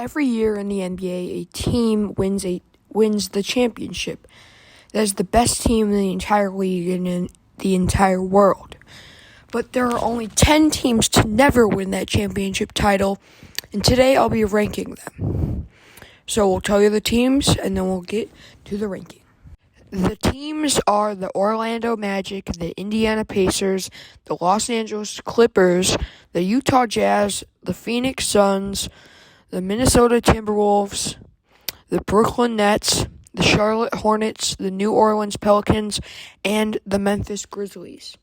Every year in the NBA, a team wins the championship. That is the best team in the entire league and in the entire world. But there are only 10 teams to never win that championship title, and today I'll be ranking them. So we'll tell you the teams, and then we'll get to the ranking. The teams are the Orlando Magic, the Indiana Pacers, the Los Angeles Clippers, the Utah Jazz, the Phoenix Suns, the Minnesota Timberwolves, the Brooklyn Nets, the Charlotte Hornets, the New Orleans Pelicans, and the Memphis Grizzlies.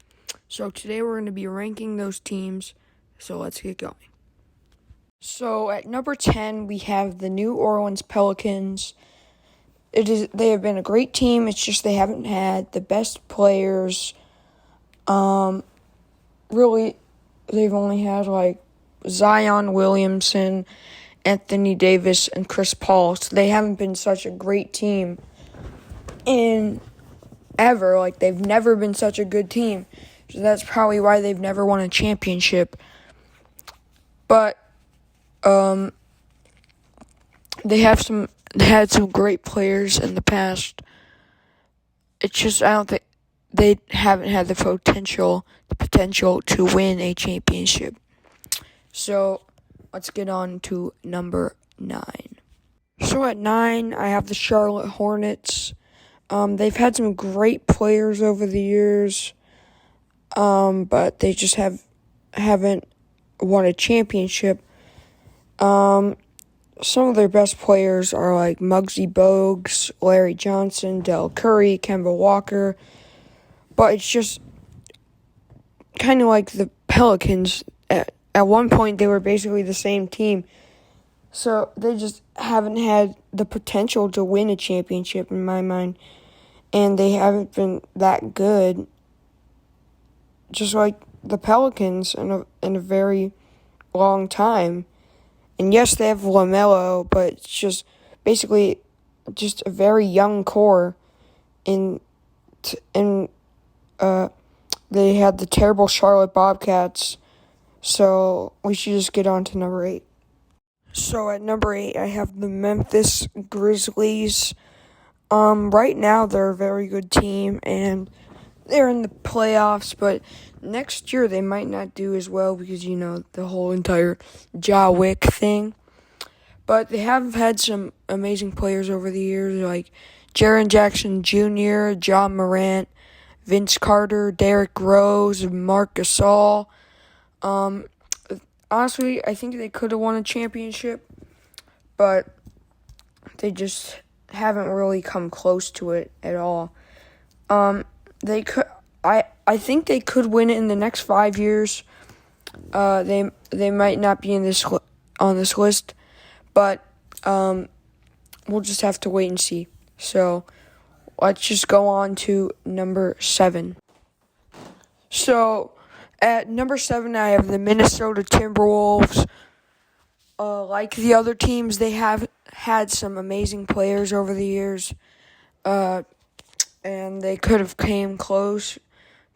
So today we're going to be ranking those teams, so let's get going. So at number 10, we have the New Orleans Pelicans. They have been a great team. It's just they haven't had the best players. Really, they've only had like Zion Williamson, Anthony Davis, and Chris Paul. So they haven't been such a great team in ever. Like, they've never been such a good team. So that's probably why they've never won a championship. But they had some great players in the past. It's just I don't think they haven't had the potential to win a championship. So let's get on to number 9. So at 9, I have the Charlotte Hornets. They've had some great players over the years, but they just haven't won a championship. Some of their best players are like Muggsy Bogues, Larry Johnson, Del Curry, Kemba Walker. But it's just kind of like the Pelicans. At one point, they were basically the same team. So they just haven't had the potential to win a championship in my mind. And they haven't been that good. Just like the Pelicans in a very long time. And yes, they have LaMelo, but it's just basically just a very young core. They had the terrible Charlotte Bobcats. So we should just get on to number 8. So at number 8, I have the Memphis Grizzlies. Right now they're a very good team and they're in the playoffs, but next year they might not do as well because, the whole entire Ja Wick thing. But they have had some amazing players over the years, like Jaren Jackson Jr., John Morant, Vince Carter, Derrick Rose, Marc Gasol. Honestly, I think they could have won a championship, but they just haven't really come close to it at all. They could. I think they could win it in the next 5 years. They might not be on this list, but we'll just have to wait and see. So let's just go on to number 7. So at number 7, I have the Minnesota Timberwolves. Like the other teams, they have had some amazing players over the years. And they could have came close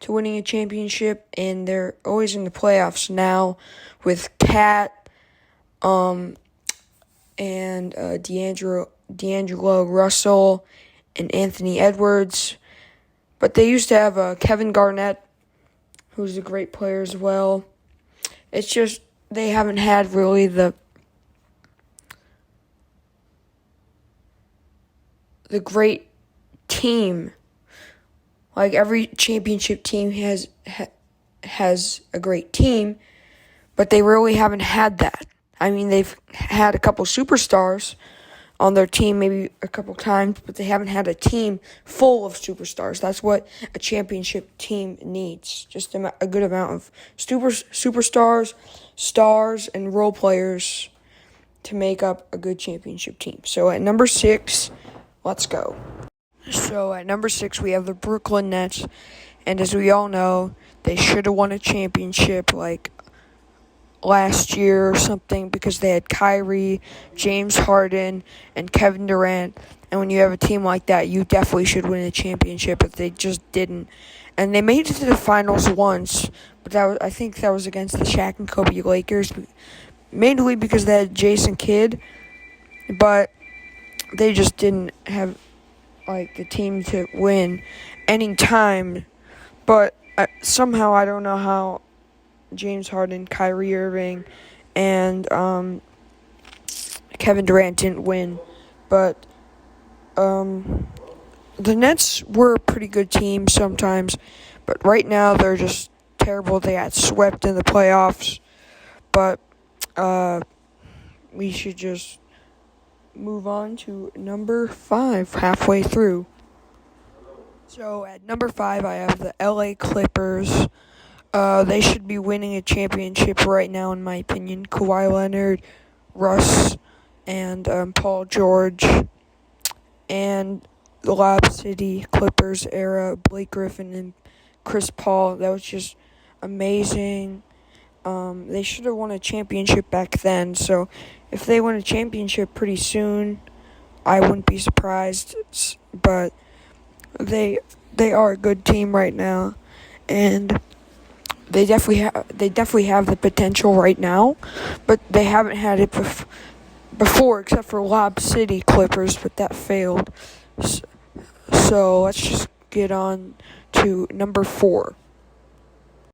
to winning a championship, and they're always in the playoffs now with Cat, and D'Angelo Russell and Anthony Edwards. But they used to have Kevin Garnett, who's a great player as well. It's just they haven't had really the great team. Like, every championship team has a great team, but they really haven't had that. I mean, they've had a couple superstars on their team maybe a couple times, but they haven't had a team full of superstars. That's what a championship team needs. Just a good amount of superstars, stars, and role players to make up a good championship team. So at number 6, let's go. So at number 6, we have the Brooklyn Nets, and as we all know, they should have won a championship like last year or something because they had Kyrie, James Harden, and Kevin Durant. And when you have a team like that, you definitely should win a championship, but they just didn't. And they made it to the finals once, but I think that was against the Shaq and Kobe Lakers, mainly because they had Jason Kidd. but they just didn't have like the team to win any time. But somehow I don't know how James Harden, Kyrie Irving, and Kevin Durant didn't win. But the Nets were a pretty good team sometimes, but right now they're just terrible. They got swept in the playoffs, but we should just move on to number 5 halfway through. So at number 5, I have the LA Clippers. They should be winning a championship right now, in my opinion. Kawhi Leonard, Russ, and Paul George, and the Lob City Clippers era, Blake Griffin and Chris Paul. That was just amazing. They should have won a championship back then. So if they win a championship pretty soon, I wouldn't be surprised. But they are a good team right now, and they definitely have the potential right now, but they haven't had it before, except for Lob City Clippers, but that failed. So let's just get on to number 4.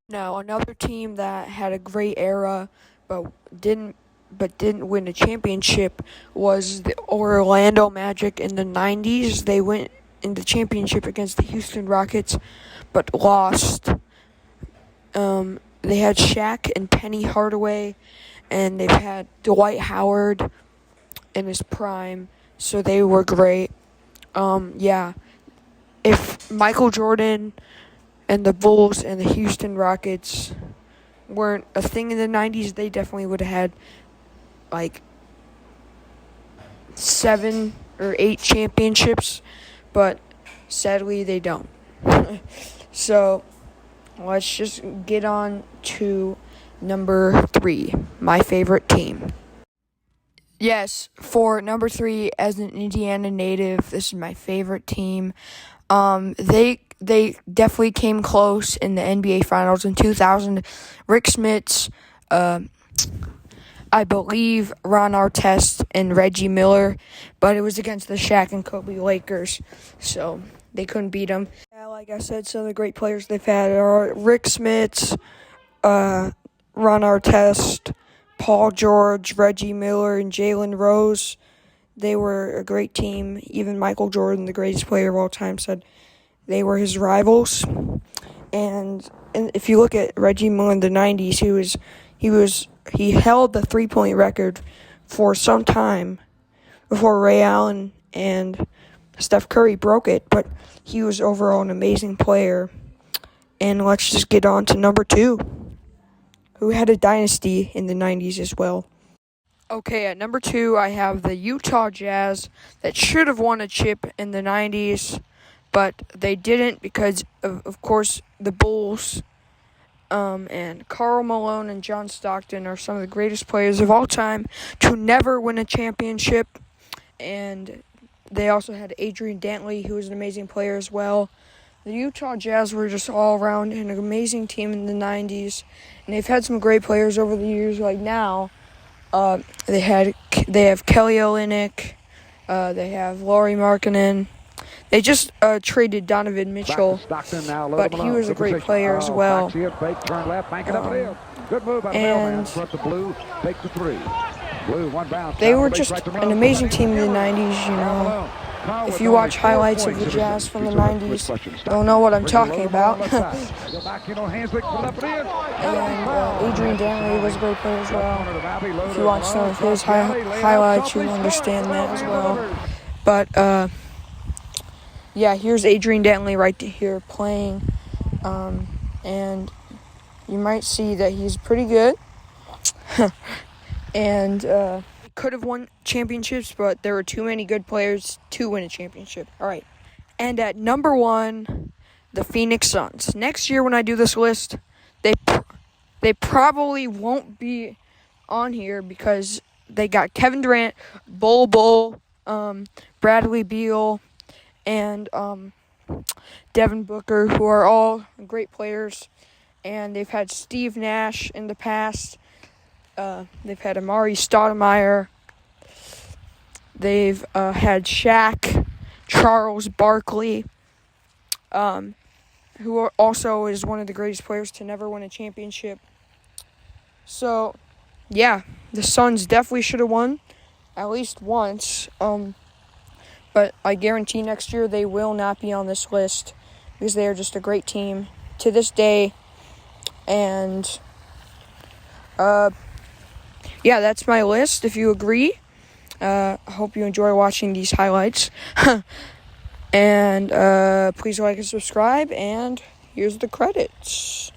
Now, another team that had a great era but didn't win a championship was the Orlando Magic in the 90s. They went in the championship against the Houston Rockets but lost. They had Shaq and Penny Hardaway, and they've had Dwight Howard in his prime, so they were great. If Michael Jordan and the Bulls and the Houston Rockets weren't a thing in the 90s, they definitely would have had like 7 or 8 championships, but sadly they don't. So let's just get on to number 3, my favorite team. Yes, for number 3, as an Indiana native, this is my favorite team. They definitely came close in the NBA Finals in 2000. Rick Smits, I believe Ron Artest and Reggie Miller, but it was against the Shaq and Kobe Lakers, so they couldn't beat them. Yeah, like I said, some of the great players they've had are Rick Smits, Ron Artest, Paul George, Reggie Miller, and Jalen Rose. They were a great team. Even Michael Jordan, the greatest player of all time, said they were his rivals. And if you look at Reggie Miller in the 90s, he held the 3-point record for some time before Ray Allen and Steph Curry broke it, but he was overall an amazing player. And let's just get on to number 2, who had a dynasty in the 90s as well. Okay, at number 2, I have the Utah Jazz that should have won a chip in the 90s, but they didn't because, of course, the Bulls and Karl Malone and John Stockton are some of the greatest players of all time to never win a championship. And they also had Adrian Dantley, who was an amazing player as well. The Utah Jazz were just all around an amazing team in the 90s, and they've had some great players over the years. Like now, they have Kelly Olynyk, they have Lauri Markkanen. They just traded Donovan Mitchell, but he was a great player as well. And they were just an amazing team in the 90s, you know. If you watch highlights of the Jazz from the 90s, you'll know what I'm talking about. And Adrian Dantley was a great player as well. If you watch some of his highlights, you'll understand that as well. But, here's Adrian Dantley right here playing. And you might see that he's pretty good. And could have won championships, but there were too many good players to win a championship. All right. And at number 1, the Phoenix Suns. Next year when I do this list, they probably won't be on here because they got Kevin Durant, Bol, Bradley Beal, and Devin Booker, who are all great players. And they've had Steve Nash in the past. They've had Amari Stoudemire. They've had Shaq, Charles Barkley, who also is one of the greatest players to never win a championship. So, yeah, the Suns definitely should have won at least once. But I guarantee next year they will not be on this list because they are just a great team to this day. And, yeah, that's my list, if you agree. I hope you enjoy watching these highlights. And please like and subscribe, and here's the credits.